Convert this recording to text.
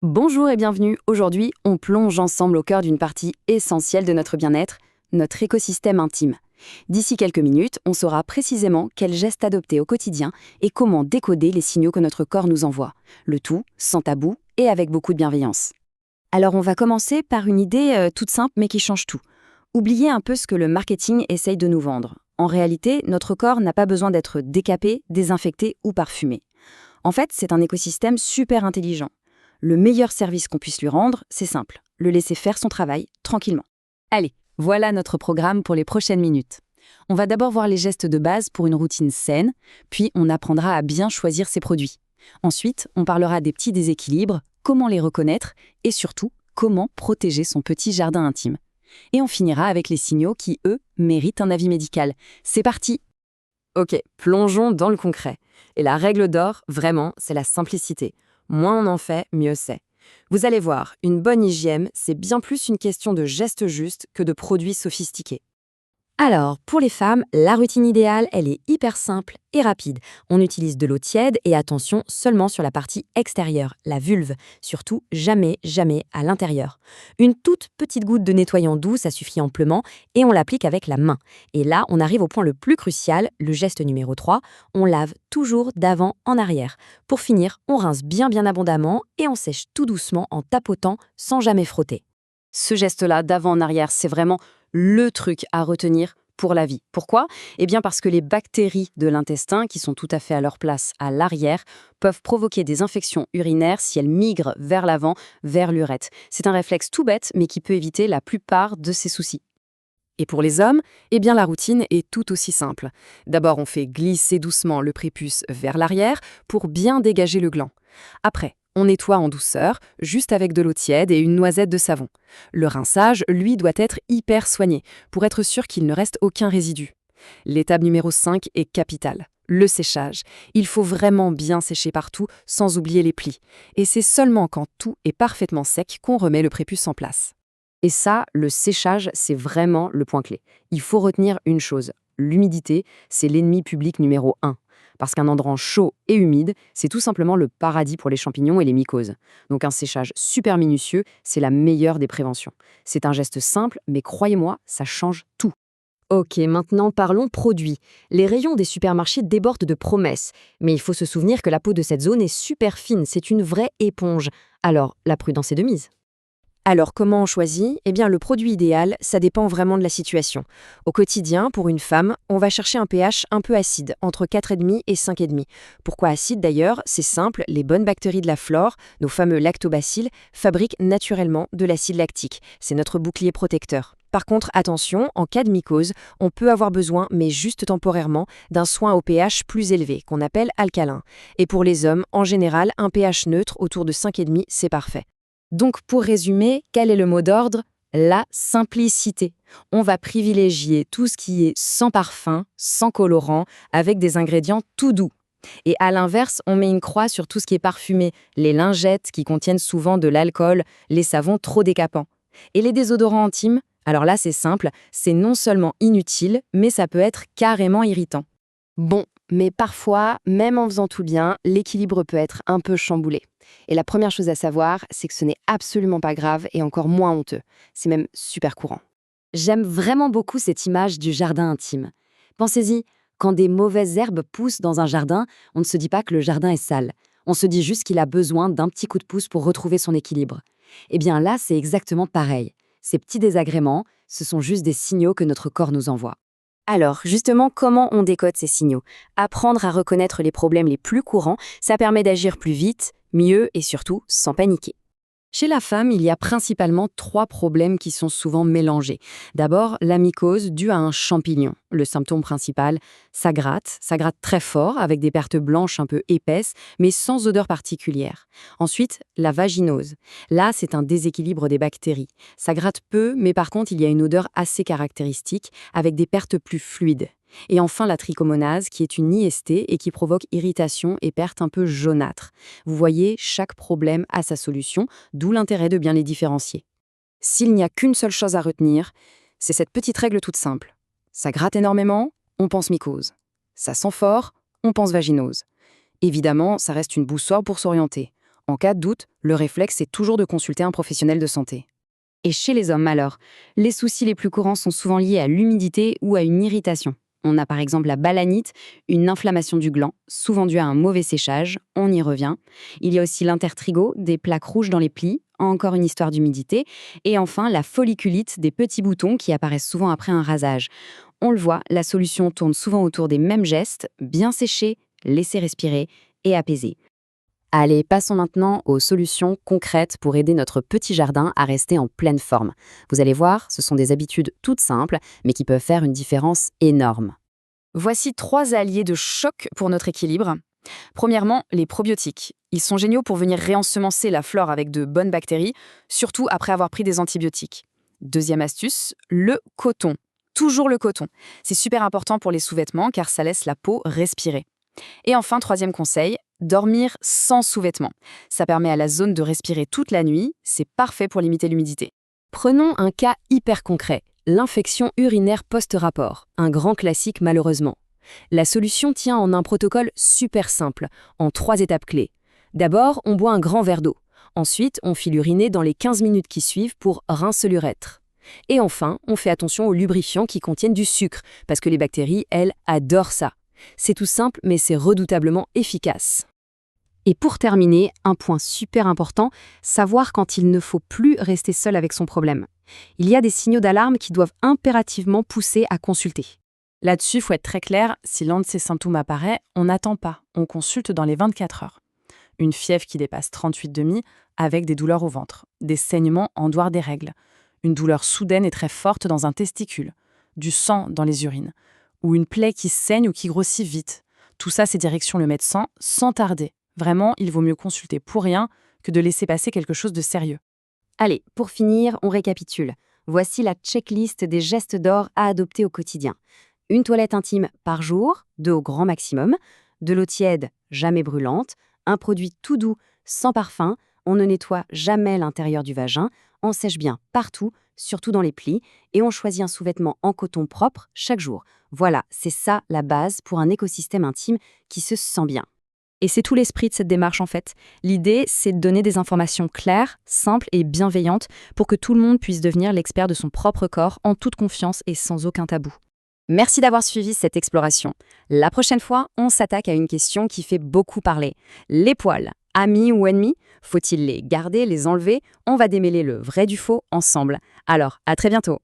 Bonjour et bienvenue. Aujourd'hui, on plonge ensemble au cœur d'une partie essentielle de notre bien-être, notre écosystème intime. D'ici quelques minutes, on saura précisément quels gestes adopter au quotidien et comment décoder les signaux que notre corps nous envoie. Le tout sans tabou et avec beaucoup de bienveillance. Alors on va commencer par une idée toute simple mais qui change tout. Oubliez un peu ce que le marketing essaye de nous vendre. En réalité, notre corps n'a pas besoin d'être décapé, désinfecté ou parfumé. En fait, c'est un écosystème super intelligent. Le meilleur service qu'on puisse lui rendre, c'est simple, le laisser faire son travail tranquillement. Allez, voilà notre programme pour les prochaines minutes. On va d'abord voir les gestes de base pour une routine saine, puis on apprendra à bien choisir ses produits. Ensuite, on parlera des petits déséquilibres, comment les reconnaître et surtout, comment protéger son petit jardin intime. Et on finira avec les signaux qui, eux, méritent un avis médical. C'est parti! Ok, plongeons dans le concret. Et la règle d'or, vraiment, c'est la simplicité. Moins on en fait, mieux c'est. Vous allez voir, une bonne hygiène, c'est bien plus une question de gestes justes que de produits sophistiqués. Alors, pour les femmes, la routine idéale, elle est hyper simple et rapide. On utilise de l'eau tiède et attention seulement sur la partie extérieure, la vulve. Surtout, jamais, jamais à l'intérieur. Une toute petite goutte de nettoyant doux, ça suffit amplement et on l'applique avec la main. Et là, on arrive au point le plus crucial, le geste numéro 3. On lave toujours d'avant en arrière. Pour finir, on rince bien abondamment et on sèche tout doucement en tapotant sans jamais frotter. Ce geste-là, d'avant en arrière, c'est vraiment le truc à retenir pour la vie. Pourquoi? Eh bien parce que les bactéries de l'intestin, qui sont tout à fait à leur place à l'arrière, peuvent provoquer des infections urinaires si elles migrent vers l'avant, vers l'urètre. C'est un réflexe tout bête, mais qui peut éviter la plupart de ces soucis. Et pour les hommes, eh bien la routine est tout aussi simple. D'abord, on fait glisser doucement le prépuce vers l'arrière pour bien dégager le gland. Après, on nettoie en douceur, juste avec de l'eau tiède et une noisette de savon. Le rinçage, lui, doit être hyper soigné, pour être sûr qu'il ne reste aucun résidu. L'étape numéro 5 est capitale. Le séchage. Il faut vraiment bien sécher partout, sans oublier les plis. Et c'est seulement quand tout est parfaitement sec qu'on remet le prépuce en place. Et ça, le séchage, c'est vraiment le point clé. Il faut retenir une chose, l'humidité, c'est l'ennemi public numéro 1. Parce qu'un endroit chaud et humide, c'est tout simplement le paradis pour les champignons et les mycoses. Donc un séchage super minutieux, c'est la meilleure des préventions. C'est un geste simple, mais croyez-moi, ça change tout. Ok, maintenant parlons produits. Les rayons des supermarchés débordent de promesses, mais il faut se souvenir que la peau de cette zone est super fine, c'est une vraie éponge. Alors, la prudence est de mise. Alors, comment on choisit? Eh bien, le produit idéal, ça dépend vraiment de la situation. Au quotidien, pour une femme, on va chercher un pH un peu acide, entre 4,5 et 5,5. Pourquoi acide d'ailleurs? C'est simple, les bonnes bactéries de la flore, nos fameux lactobacilles, fabriquent naturellement de l'acide lactique. C'est notre bouclier protecteur. Par contre, attention, en cas de mycose, on peut avoir besoin, mais juste temporairement, d'un soin au pH plus élevé, qu'on appelle alcalin. Et pour les hommes, en général, un pH neutre autour de 5,5, c'est parfait. Donc, pour résumer, quel est le mot d'ordre? La simplicité. On va privilégier tout ce qui est sans parfum, sans colorant, avec des ingrédients tout doux. Et à l'inverse, on met une croix sur tout ce qui est parfumé, les lingettes qui contiennent souvent de l'alcool, les savons trop décapants. Et les désodorants intimes? Alors là, c'est simple, c'est non seulement inutile, mais ça peut être carrément irritant. Bon, mais parfois, même en faisant tout bien, l'équilibre peut être un peu chamboulé. Et la première chose à savoir, c'est que ce n'est absolument pas grave et encore moins honteux. C'est même super courant. J'aime vraiment beaucoup cette image du jardin intime. Pensez-y, quand des mauvaises herbes poussent dans un jardin, on ne se dit pas que le jardin est sale. On se dit juste qu'il a besoin d'un petit coup de pouce pour retrouver son équilibre. Eh bien là, c'est exactement pareil. Ces petits désagréments, ce sont juste des signaux que notre corps nous envoie. Alors, justement, comment on décode ces signaux? Apprendre à reconnaître les problèmes les plus courants, ça permet d'agir plus vite, mieux et surtout sans paniquer. Chez la femme, il y a principalement 3 problèmes qui sont souvent mélangés. D'abord, la mycose due à un champignon. Le symptôme principal, ça gratte très fort avec des pertes blanches un peu épaisses, mais sans odeur particulière. Ensuite, la vaginose. Là, c'est un déséquilibre des bactéries. Ça gratte peu, mais par contre, il y a une odeur assez caractéristique, avec des pertes plus fluides. Et enfin, la trichomonase, qui est une IST et qui provoque irritation et pertes un peu jaunâtres. Vous voyez, chaque problème a sa solution, d'où l'intérêt de bien les différencier. S'il n'y a qu'une seule chose à retenir, c'est cette petite règle toute simple. Ça gratte énormément, on pense mycose. Ça sent fort, on pense vaginose. Évidemment, ça reste une boussole pour s'orienter. En cas de doute, le réflexe est toujours de consulter un professionnel de santé. Et chez les hommes alors, les soucis les plus courants sont souvent liés à l'humidité ou à une irritation. On a par exemple la balanite, une inflammation du gland, souvent due à un mauvais séchage, on y revient. Il y a aussi l'intertrigo, des plaques rouges dans les plis, encore une histoire d'humidité. Et enfin, la folliculite, des petits boutons qui apparaissent souvent après un rasage. On le voit, la solution tourne souvent autour des mêmes gestes, bien sécher, laisser respirer et apaiser. Allez, passons maintenant aux solutions concrètes pour aider notre petit jardin à rester en pleine forme. Vous allez voir, ce sont des habitudes toutes simples, mais qui peuvent faire une différence énorme. Voici 3 alliés de choc pour notre équilibre. Premièrement, les probiotiques. Ils sont géniaux pour venir réensemencer la flore avec de bonnes bactéries, surtout après avoir pris des antibiotiques. Deuxième astuce, le coton. Toujours le coton. C'est super important pour les sous-vêtements car ça laisse la peau respirer. Et enfin, troisième conseil, dormir sans sous-vêtements. Ça permet à la zone de respirer toute la nuit, c'est parfait pour limiter l'humidité. Prenons un cas hyper concret, l'infection urinaire post-rapport, un grand classique malheureusement. La solution tient en un protocole super simple, en 3 étapes clés. D'abord, on boit un grand verre d'eau. Ensuite, on file uriner dans les 15 minutes qui suivent pour rincer l'urètre. Et enfin, on fait attention aux lubrifiants qui contiennent du sucre, parce que les bactéries, elles, adorent ça. C'est tout simple, mais c'est redoutablement efficace. Et pour terminer, un point super important, savoir quand il ne faut plus rester seul avec son problème. Il y a des signaux d'alarme qui doivent impérativement pousser à consulter. Là-dessus, il faut être très clair, si l'un de ces symptômes apparaît, on n'attend pas, on consulte dans les 24 heures. Une fièvre qui dépasse 38,5 avec des douleurs au ventre, des saignements en dehors des règles, une douleur soudaine et très forte dans un testicule, du sang dans les urines, ou une plaie qui saigne ou qui grossit vite. Tout ça, c'est direction le médecin sans tarder. Vraiment, il vaut mieux consulter pour rien que de laisser passer quelque chose de sérieux. Allez, pour finir, on récapitule. Voici la checklist des gestes d'or à adopter au quotidien. Une toilette intime par jour, 2 au grand maximum, de l'eau tiède, jamais brûlante, un produit tout doux, sans parfum, on ne nettoie jamais l'intérieur du vagin, on sèche bien partout, surtout dans les plis, et on choisit un sous-vêtement en coton propre chaque jour. Voilà, c'est ça la base pour un écosystème intime qui se sent bien. Et c'est tout l'esprit de cette démarche en fait. L'idée, c'est de donner des informations claires, simples et bienveillantes pour que tout le monde puisse devenir l'expert de son propre corps en toute confiance et sans aucun tabou. Merci d'avoir suivi cette exploration. La prochaine fois, on s'attaque à une question qui fait beaucoup parler. Les poils, amis ou ennemis? Faut-il les garder, les enlever? On va démêler le vrai du faux ensemble. Alors, à très bientôt.